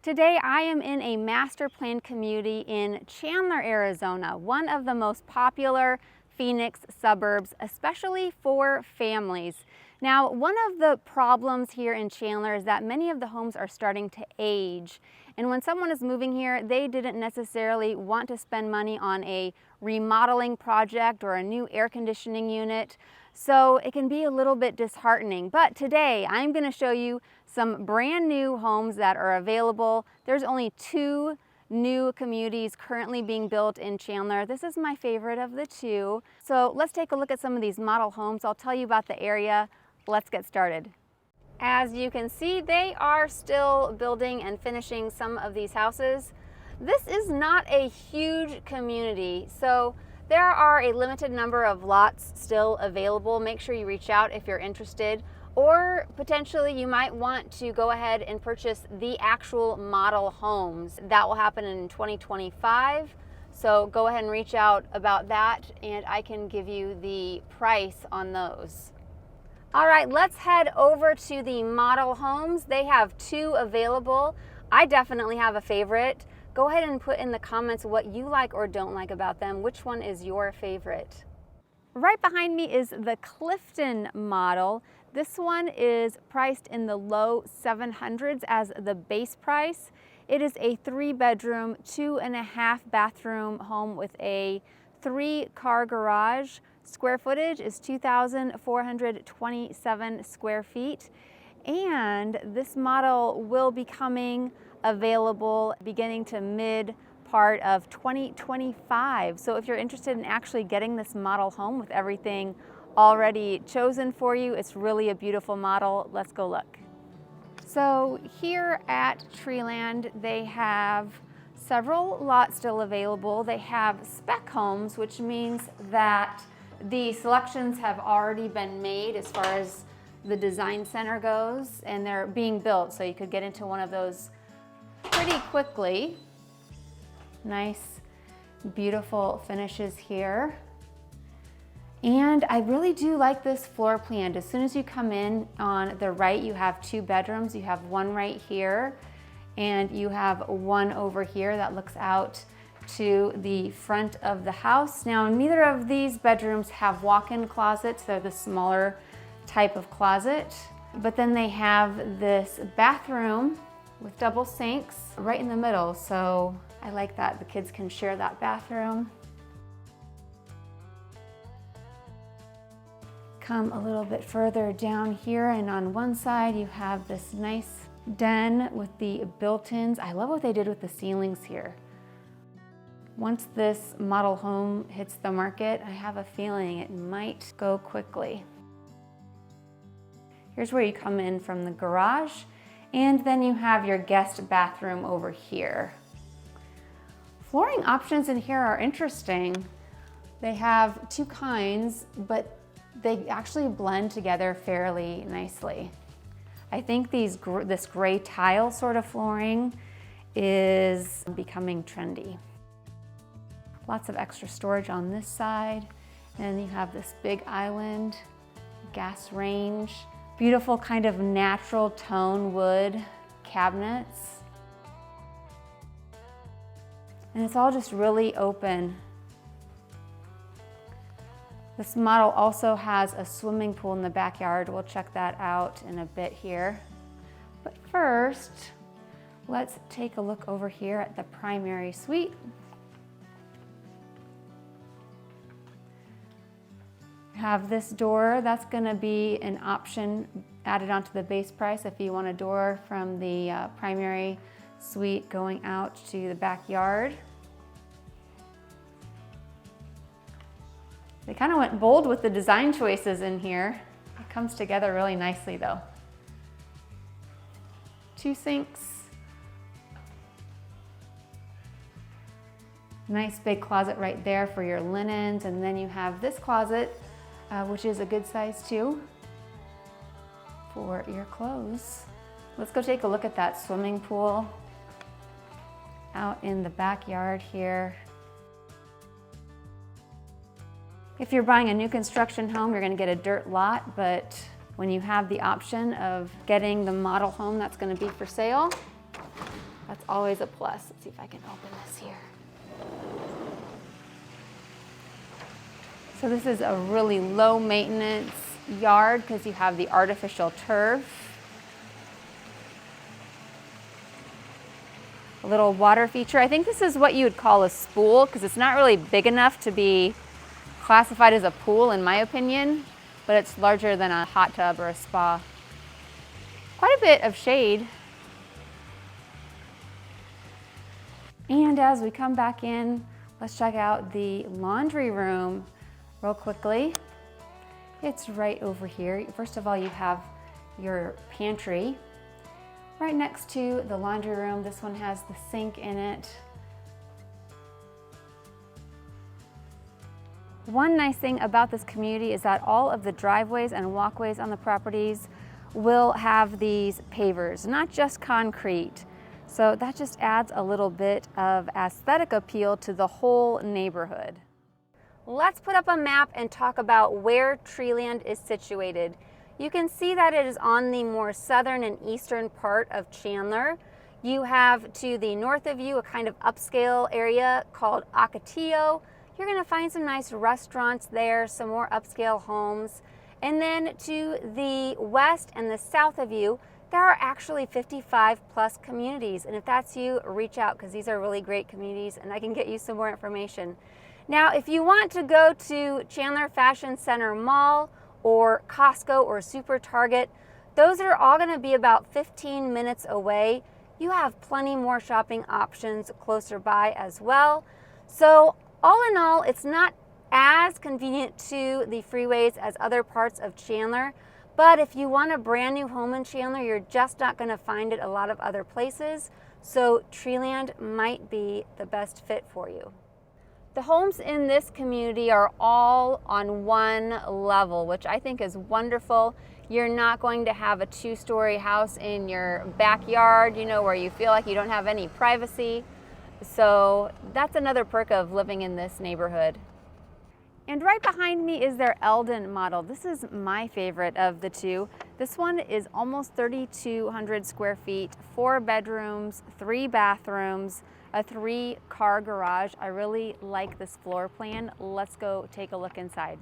Today I am in a master plan community in Chandler, Arizona, one of the most popular Phoenix suburbs, especially for families. Now, one of the problems here in Chandler is that many of the homes are starting to age. And when someone is moving here, they didn't necessarily want to spend money on a remodeling project or a new air conditioning unit. So it can be a little bit disheartening. But today I'm going to show you some brand new homes that are available. There's only 2 new communities currently being built in Chandler. This is my favorite of the 2. So let's take a look at some of these model homes. I'll tell you about the area. Let's get started. As you can see, they are still building and finishing some of these houses. This is not a huge community, so there are a limited number of lots still available. Make sure you reach out if you're interested, or potentially you might want to go ahead and purchase the actual model homes. That will happen in 2025. So go ahead and reach out about that and I can give you the price on those. All right, let's head over to the model homes. They have 2 available. I definitely have a favorite. Go ahead and put in the comments what you like or don't like about them. Which one is your favorite? Right behind me is the Clifton model. This one is priced in the low 700s as the base price. It is a 3-bedroom, 2.5 bathroom home with a 3-car garage. Square footage is 2,427 square feet. And this model will be coming available beginning to mid part of 2025. So if you're interested in actually getting this model home with everything already chosen for you, it's really a beautiful model. Let's go look. So here at Treeland, they have several lots still available. They have spec homes, which means that the selections have already been made as far as the design center goes, and they're being built, so you could get into one of those pretty quickly. Nice, beautiful finishes here. And I really do like this floor plan. As soon as you come in on the right, you have 2 bedrooms. You have one right here, and you have one over here that looks out to the front of the house. Now, neither of these bedrooms have walk-in closets. They're the smaller type of closet. But then they have this bathroom with double sinks right in the middle. So I like that the kids can share that bathroom. Come a little bit further down here, and on one side you have this nice den with the built-ins. I love what they did with the ceilings here. Once this model home hits the market, I have a feeling it might go quickly. Here's where you come in from the garage, and then you have your guest bathroom over here. Flooring options in here are interesting. They have 2 kinds, but they actually blend together fairly nicely. I think this gray tile sort of flooring is becoming trendy. Lots of extra storage on this side. And you have this big island, gas range, beautiful kind of natural tone wood cabinets. And it's all just really open. This model also has a swimming pool in the backyard. We'll check that out in a bit here. But first, let's take a look over here at the primary suite. Have this door. That's going to be an option added onto the base price if you want a door from the primary suite going out to the backyard. They kind of went bold with the design choices in here. It comes together really nicely though. 2 sinks. Nice big closet right there for your linens, and then you have this closet which is a good size too for your clothes. Let's go take a look at that swimming pool out in the backyard here. If you're buying a new construction home, you're going to get a dirt lot, but when you have the option of getting the model home that's going to be for sale, That's always a plus. Let's see if I can open this here. So this is a really low maintenance yard because you have the artificial turf. A little water feature. I think this is what you would call a spool because it's not really big enough to be classified as a pool in my opinion, but it's larger than a hot tub or a spa. Quite a bit of shade. And as we come back in, let's check out the laundry room real quickly. It's right over here. First of all, you have your pantry. Right next to the laundry room, this one has the sink in it. One nice thing about this community is that all of the driveways and walkways on the properties will have these pavers, not just concrete. So that just adds a little bit of aesthetic appeal to the whole neighborhood. Let's put up a map and talk about where Treeland is situated. You can see that it is on the more southern and eastern part of Chandler. You have to the north of you a kind of upscale area called Ocotillo. You're going to find some nice restaurants there, some more upscale homes. And then to the west and the south of you, there are actually 55 plus communities. And if that's you, reach out because these are really great communities and I can get you some more information. Now, if you want to go to Chandler Fashion Center Mall or Costco or Super Target, those are all going to be about 15 minutes away. You have plenty more shopping options closer by as well. So all in all, it's not as convenient to the freeways as other parts of Chandler, but if you want a brand new home in Chandler, you're just not going to find it a lot of other places. So Treeland might be the best fit for you. The homes in this community are all on one level, which I think is wonderful. You're not going to have a two-story house in your backyard, you know, where you feel like you don't have any privacy. So that's another perk of living in this neighborhood. And right behind me is their Elden model. This is my favorite of the two. This one is almost 3,200 square feet, 4 bedrooms, 3 bathrooms, a 3-car garage. I really like this floor plan. Let's go take a look inside.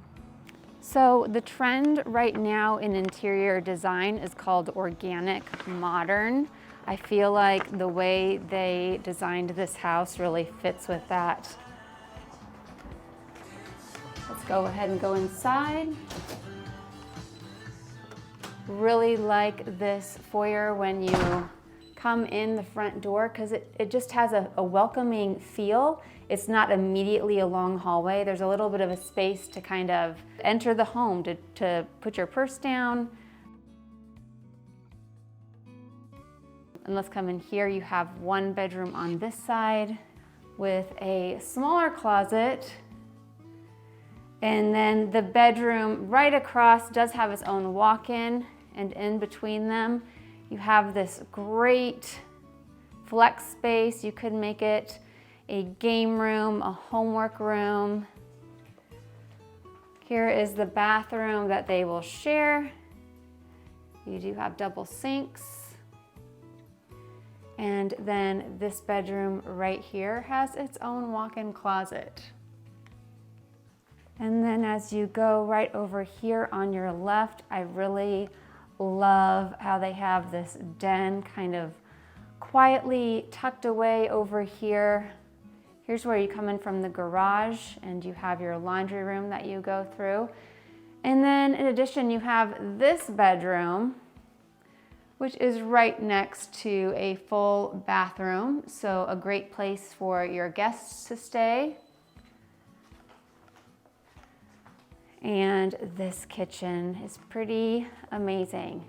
So the trend right now in interior design is called organic modern. I feel like the way they designed this house really fits with that. Let's go ahead and go inside. Really like this foyer when you come in the front door because it just has a welcoming feel. It's not immediately a long hallway. There's a little bit of a space to kind of enter the home, to put your purse down. And let's come in here. You have 1 bedroom on this side with a smaller closet. And then the bedroom right across does have its own walk-in, and in between them, you have this great flex space. You could make it a game room, a homework room. Here is the bathroom that they will share. You do have double sinks. And then this bedroom right here has its own walk-in closet. And then as you go right over here on your left, I really love how they have this den kind of quietly tucked away over here. Here's where you come in from the garage and you have your laundry room that you go through. And then in addition, you have this bedroom, which is right next to a full bathroom. So a great place for your guests to stay. And this kitchen is pretty amazing.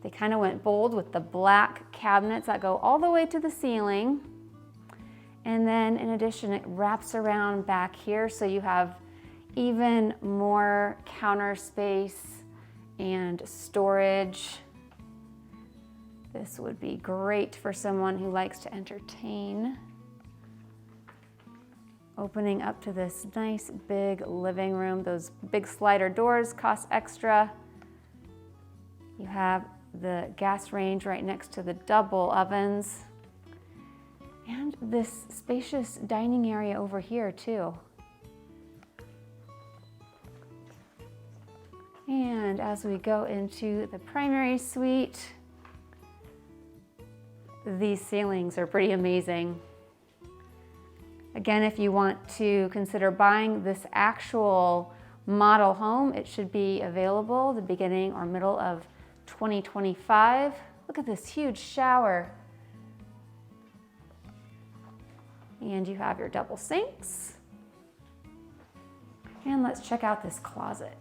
They kind of went bold with the black cabinets that go all the way to the ceiling. And then in addition, it wraps around back here so you have even more counter space and storage. This would be great for someone who likes to entertain. Opening up to this nice big living room. Those big slider doors cost extra. You have the gas range right next to the double ovens. And this spacious dining area over here too. And as we go into the primary suite, these ceilings are pretty amazing. Again, if you want to consider buying this actual model home, it should be available the beginning or middle of 2025. Look at this huge shower. And you have your double sinks. And let's check out this closet.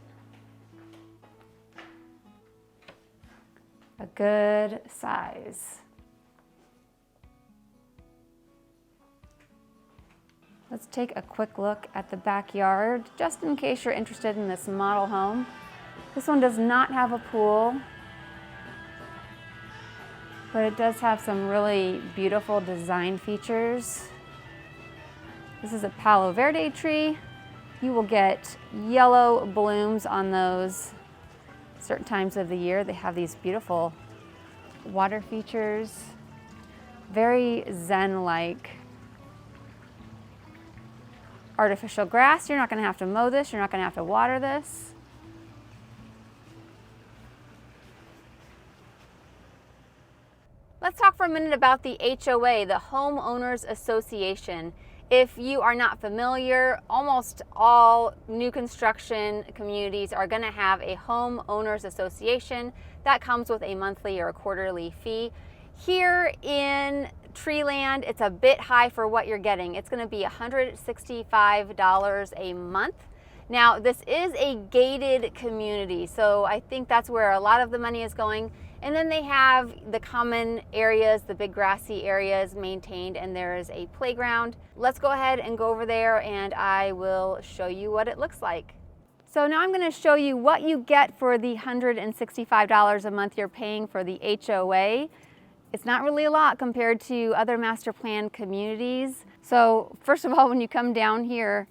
A good size. Let's take a quick look at the backyard, just in case you're interested in this model home. This one does not have a pool, but it does have some really beautiful design features. This is a Palo Verde tree. You will get yellow blooms on those certain times of the year. They have these beautiful water features, very zen-like. Artificial grass, you're not gonna have to mow this, you're not gonna have to water this. Let's talk for a minute about the HOA, the Homeowners Association. If you are not familiar, almost all new construction communities are gonna have a Homeowners Association that comes with a monthly or a quarterly fee. Here in Treeland, it's a bit high for what you're getting. It's going to be $165 a month. Now, this is a gated community, so I think that's where a lot of the money is going. And then they have the common areas, the big grassy areas maintained, and there is a playground. Let's go ahead and go over there and I will show you what it looks like. So now I'm going to show you what you get for the $165 a month you're paying for the HOA. It's not really a lot compared to other master plan communities. So first of all, when you come down here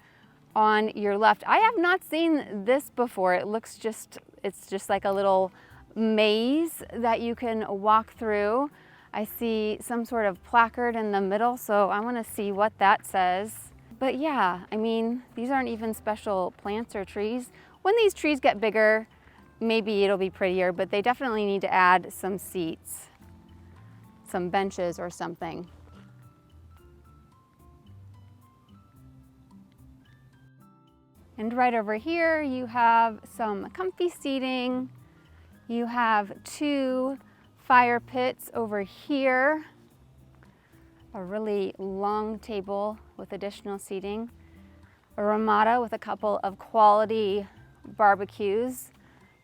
on your left, I have not seen this before. It's just like a little maze that you can walk through. I see some sort of placard in the middle, so I want to see what that says. But yeah, I mean, these aren't even special plants or trees. When these trees get bigger, maybe it'll be prettier, but they definitely need to add some seats, some benches or something. And right over here, you have some comfy seating. You have 2 fire pits over here, a really long table with additional seating, a ramada with a couple of quality barbecues.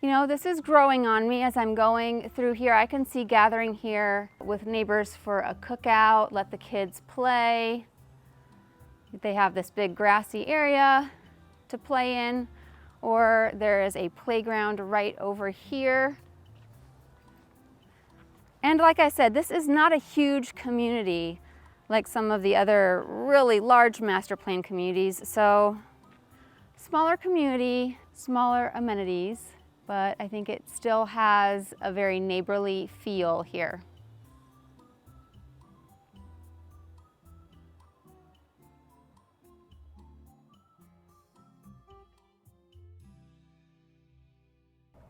You know, this is growing on me as I'm going through here. I can see gathering here with neighbors for a cookout, let the kids play. They have this big grassy area to play in, or there is a playground right over here. And like I said, this is not a huge community like some of the other really large master plan communities. So smaller community, smaller amenities, but I think it still has a very neighborly feel here.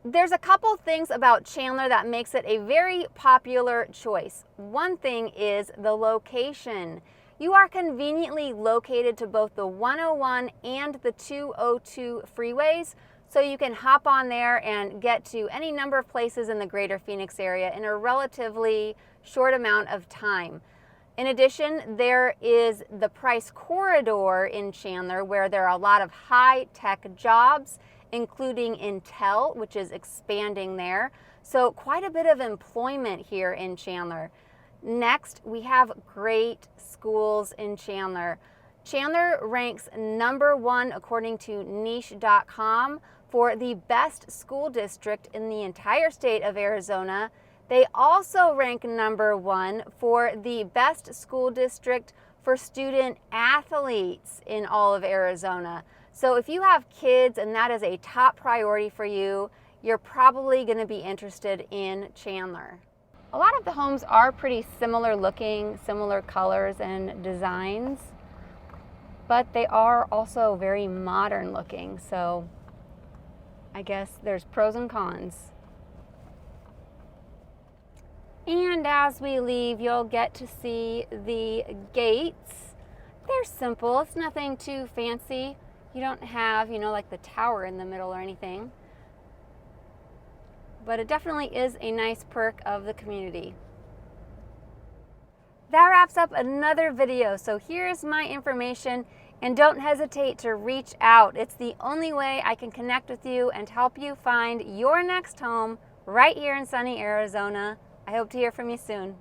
There's a couple things about Chandler that makes it a very popular choice. One thing is the location. You are conveniently located to both the 101 and the 202 freeways, so you can hop on there and get to any number of places in the greater Phoenix area in a relatively short amount of time. In addition, there is the price corridor in Chandler where there are a lot of high-tech jobs, including Intel, which is expanding there. So quite a bit of employment here in Chandler. Next, we have great schools in Chandler. Chandler ranks #1 according to niche.com for the best school district in the entire state of Arizona. They also rank #1 for the best school district for student athletes in all of Arizona. So if you have kids and that is a top priority for you, you're probably going to be interested in Chandler. A lot of the homes are pretty similar looking, similar colors and designs, but they are also very modern looking, so I guess there's pros and cons. And as we leave, you'll get to see the gates. They're simple, it's nothing too fancy. You don't have, like the tower in the middle or anything. But it definitely is a nice perk of the community. That wraps up another video. So here's my information, and don't hesitate to reach out. It's the only way I can connect with you and help you find your next home right here in sunny Arizona. I hope to hear from you soon.